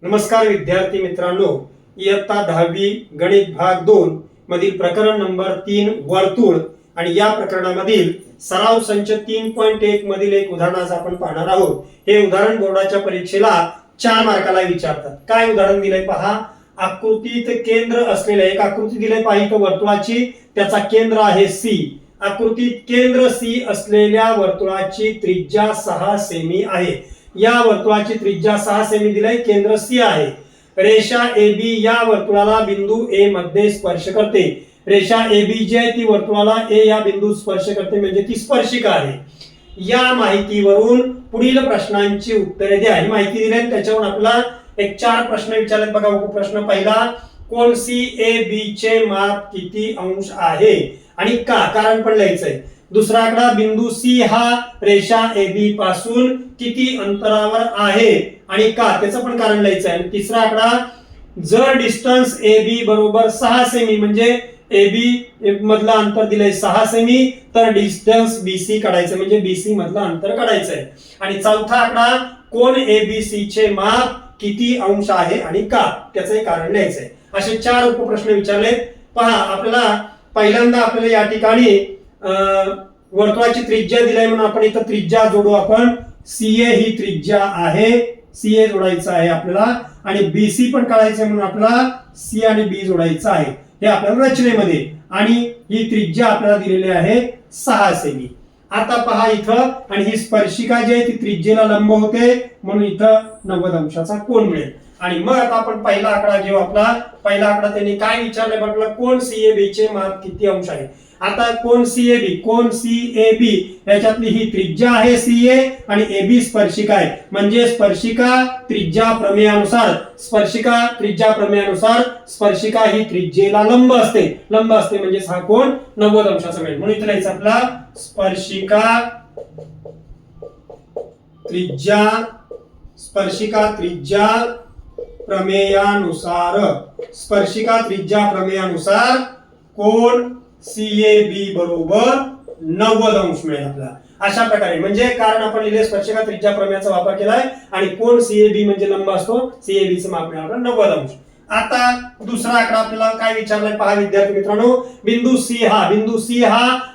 नमस्कार विद्यार्थी मित्रांनो, इयत्ता 10वी गणित भाग 2 मधील प्रकरण नंबर 3 वर्तुळ आणि या प्रकरणामधील सराव संच 3.1 मधील एक उदाहरण आज आपण पाहणार आहोत। हे उदाहरण बोर्डाच्या परीक्षेला 4 मार्काला विचारतात। काय उदाहरण दिलंय पहा। आकृतीत केंद्र असलेल्या एक आकृती दिलंय पहा इथं वर्तुळाची, त्याचा केंद्र आहे सी। आकृतीत केंद्र सी असलेल्या वर्तुळाची त्रिज्या 6 सेमी आहे। या वर्तुळाची त्रिज्या 6 सेमी दिलाय, केंद्र सी आहे। रेषा AB या वर्तुळाला बिंदू A मध्ये स्पर्श करते। रेषा AB जी आहे ती वर्तुळाला A या बिंदूत स्पर्श करते, म्हणजे ती स्पर्शिका आहे। या माहितीवरून पुढील प्रश्नांची उत्तरे द्या। ही माहिती दिली आहे, त्याच्यावरून आपल्याला एक 4 प्रश्न विचारलेत बघा। प्रश्न पहिला, कोन CAB चे माप किती अंश आहे आणि का, कारण पण लिहायचंय। दुसरा आकडा, बिंदू सी हा रेषा AB पासून किती अंतरावर आहे आणि का, त्याचं पण कारण लिहायचं आहे। तिसरा आकडा, जर डिस्टन्स AB बरोबर 6 सेमी, म्हणजे AB मधलं अंतर दिलंय 6 सेमी, तर डिस्टन्स BC काढायचं, म्हणजे BC मधलं अंतर काढायचं आहे। आणि चौथा आकडा, कोन ABC चे माप किती अंश आहे आणि का, त्याचंही कारण लिहायचं आहे। असे 4 उपप्रश्न विचारले पहा। आपल्याला पहिल्यांदा आपल्याला या ठिकाणी वर्तुळाची त्रिज्या दिलाय म्हणून आपण इथं त्रिज्या जोडू। आपण CA ही त्रिज्या आहे, CA जोडायचं आहे आपल्याला, आणि BC पण काढायचं म्हणून आपल्याला C आणि B जोडायचं आहे, हे आपल्याला रचनेमध्ये। आणि ही त्रिज्या आपल्याला दिलेली आहे 6 सेमी। आता पहा इथं, आणि ही स्पर्शिका जी आहे ती त्रिज्येला लंब होते, म्हणून इथं 90 अंशाचा कोन मिळेल। आणि मग आता आपण पहिला आकडा घेऊ। आपला पहिला आकडा त्यांनी काय विचारलंय बघा, कोन CAB चे माप किती अंश आहे। आता कोन CAB याच्यातली ही त्रिज्या आहे CA आणि AB स्पर्शिका आहे, म्हणजे स्पर्शिका त्रिज्या प्रमेयानुसार स्पर्शिका ही त्रिज्येला लंब असते, म्हणजे हा कोन 90 अंशाचा मिळेल। म्हणून इथे लिहायचं आपला स्पर्शिका त्रिज्या प्रमेयानुसार कोन CAB बरोबर 90 अंश मिळेल आपल्याला। अशा प्रकारे, म्हणजे कारण आपण लिहिले स्पर्शिका त्रिज्या प्रमेयाचा वापर केलाय आणि कोन CAB म्हणजे लंब असतो, CAB चं माप मिळालं 90 अंश। आता दुसरा आकडा आपल्याला काय विचारलाय पहा विद्यार्थी मित्रांनो, बिंदू C हा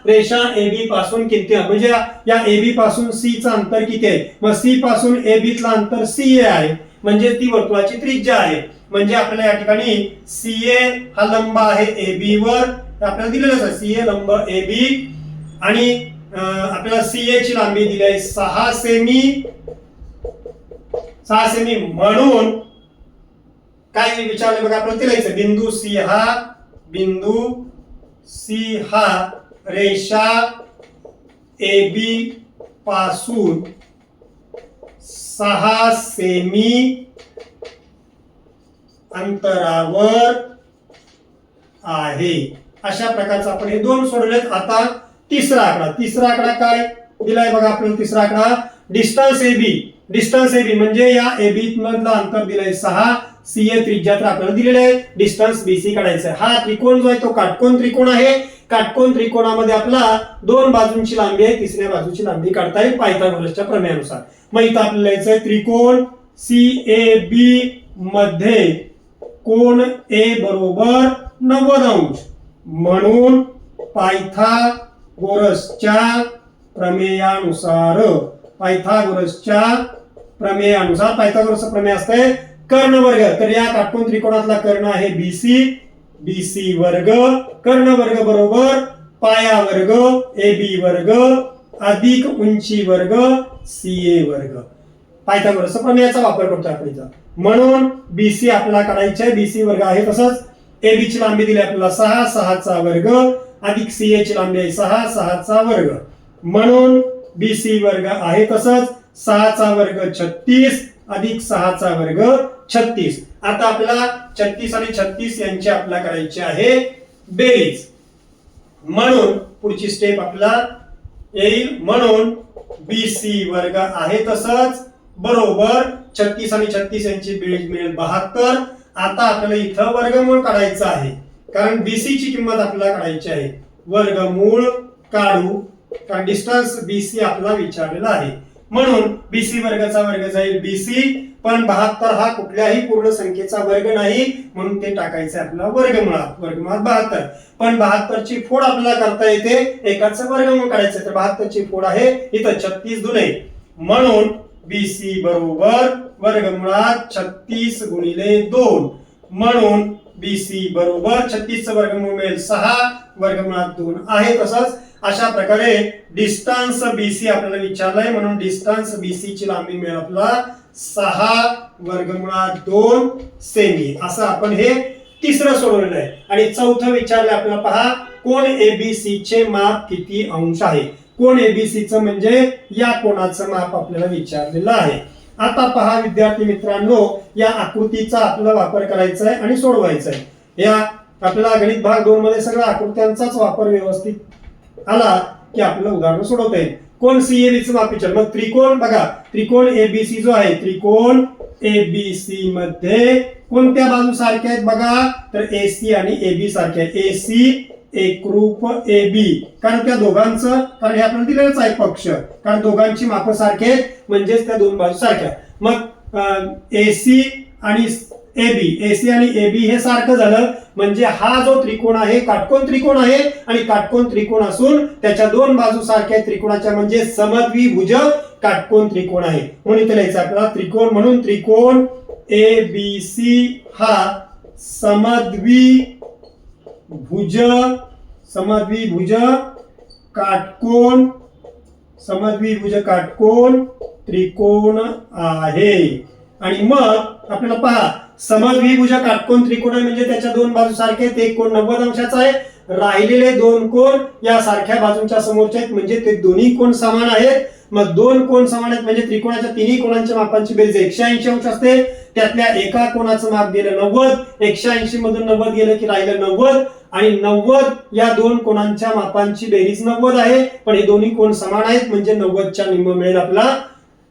रेषा AB पासून किती, म्हणजे या AB पासून C चं अंतर किती आहे। मग C पासून AB चं अंतर CA आहे, म्हणजे ती वर्तुळाची त्रिज्या आहे। म्हणजे आपल्याला या ठिकाणी CA हा लंब आहे AB वर, आपल्याला दिलेलंच आहे CA लंब AB, आणि आपल्याला CA ची लांबी दिली आहे 6 सेमी। म्हणून काय विचारले बघा, आपल्याला लिहायचं बिंदू C हा रेषा AB पासून 6 सेमी अंतरावर आहे। अशा प्रकारचं आपण हे 2 सोडवलेत। आता तिसरा आकडा काय दिलाय बघा आपल्याला। तिसरा आकडा, डिस्टन्स AB म्हणजे या AB मधलं अंतर दिलंय 6, CA त्रिज्या तर आपल्याला दिलेलं आहे, डिस्टन्स BC काढायचं आहे। हा त्रिकोण जो आहे तो काटकोन त्रिकोण आहे। काटकोन त्रिकोणामध्ये आपला 2 बाजूंची लांबी आहे, तिसऱ्या बाजूची लांबी काढता येईल पायथागोरसच्या प्रमेयानुसार। मग इथं आपल्याला लिहायचं आहे त्रिकोण CAB मध्ये कोन A बरोबर 90 अंश, म्हणून पायथागोरसच्या प्रमेयानुसार प्रमेय असते कर्णवर्ग। तर या काटकोन त्रिकोणातला कर्ण आहे BC वर्ग, कर्णवर्ग बरोबर पाया वर्ग AB वर्ग अधिक उंची वर्ग CA वर्ग। पायथागोरस प्रमेयाचा वापर करतोय आपण इथं, म्हणून BC आपल्याला काढायचं आहे, BC वर्ग आहे। तसंच AB ची लांबी दिली आपल्याला 6 चा वर्ग अधिक CA ची लांबी आहे 6 चा वर्ग, म्हणून BC वर्ग आहे। तसंच 6 चा वर्ग 36 अधिक 6 चा वर्ग 36। आता आपल्याला 36 आणि 36 यांची आपल्याला करायची आहे बेरीज, म्हणून पुढची स्टेप आपल्याला येईल, म्हणून BC वर्ग आहे तसंच बरोबर 36 आणि 36 यांची बेरीज मिळेल 72। आता आपल्याला इथं वर्गमूळ काढायचं आहे, कारण BC ची किंमत आपल्याला काढायची आहे। वर्गमूळ काढू, कारण डिस्टन्स BC आपल्याला विचारलेला आहे। म्हणून बीसी वर्गाचा वर्ग जाईल बीसी, पण 72 हा कुठल्याही पूर्ण संख्येचा वर्ग नाही म्हणून ते टाकायचं आपल्याला वर्गमुळात 72. पण 72 ची फोड आपल्याला करता येते, एकाचं वर्गमूळ काढायचं तर 72 ची फोड आहे इथं 36 दुने, म्हणून बीसी बरोबर वर्गमुळात 36 गुणिले 2, म्हणून बीसी बरोबर 36 चं वर्गमूळ मिळेल 6 वर्गमुळात 2 आहे. तसंच अशा प्रकारे डिस्टन्स बीसी आपल्याला विचारलंय, म्हणून डिस्टन्स बीसी ची लांबी मिळेल आपल्याला 6 वर्गमुळात 2 सेमी. असं आपण हे तिसरं सोडवलेलं आहे. आणि चौथं विचारलं आपल्याला, पहा कोण एबीसी चे माप किती अंश आहे. कोण एबीसी चं म्हणजे या कोणाचं माप आपल्याला विचारलेलं आहे. आता पहा विद्यार्थी मित्रांनो, या आकृतीचा आपल्याला वापर करायचा आहे आणि सोडवायचा आहे. या आपल्याला गणित भाग 2 मध्ये सगळ्या आकृत्यांचाच वापर व्यवस्थित आला की आपल्याला उदाहरण सोडवता येईल. कोण सीएबी चं माप विचार, मग त्रिकोण बघा, त्रिकोण एबीसी जो आहे, त्रिकोण एबीसी मध्ये कोणत्या बाजू सारख्या आहेत बघा, तर एसी आणि एबी सारख्या आहेत. एसी एकरूप एबी, कारण त्या दोघांचं, कारण हे आपल्याला दिलेलंच आहे पक्ष, कारण दोघांची माप सारखे आहेत म्हणजेच त्या दोन बाजू सारख्या. मग एसी आणि एबी, एसी आणि एबी हे सारखं झालं म्हणजे हा जो त्रिकोण आहे काटकोन त्रिकोण आहे, आणि काटकोन त्रिकोण असून त्याच्या दोन बाजू सारख्या त्रिकोणाच्या म्हणजे समद्विभुज काटकोन त्रिकोण आहे. म्हणून इथे लिहायचं आपल्याला त्रिकोण, म्हणून त्रिकोण एबीसी हा समद्विभुज काटकोन त्रिकोण आहे. आणि मग आपल्याला पहा समद्विभुज काटकोन त्रिकोण आहे म्हणजे त्याच्या दोन बाजू सारखे आहेत, एक कोण 90 अंशाचा आहे, राहिलेले दोन कोण या सारख्या बाजूंच्या समोरचे आहेत म्हणजे ते दोन्ही कोण समान आहेत. मग दोन कोण समान आहेत म्हणजे त्रिकोणाच्या तिन्ही कोणांच्या मापांची बेरीज 180 अंश असते. त्यातल्या एका कोणाचं माप गेलं 90, 180 मधून 90 गेलं की राहिलं 90, आणि 90 या दोन कोणांच्या मापांची बेरीज 90 आहे, पण हे दोन्ही कोण समान आहेत म्हणजे 90 च्या निम्म मिळेल आपला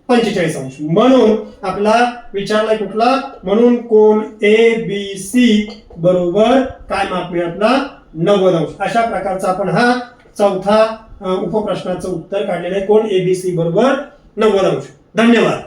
45 अंश. म्हणून आपला विचारलाय कुठला, म्हणून कोण ए बी सी बरोबर काय माप मिळेल आपला 90 अंश. अशा प्रकारचा आपण हा चौथा उपप्रश्नाचं उत्तर काढलेलं आहे, कोण एबीसी बरोबर 90 अंश. धन्यवाद.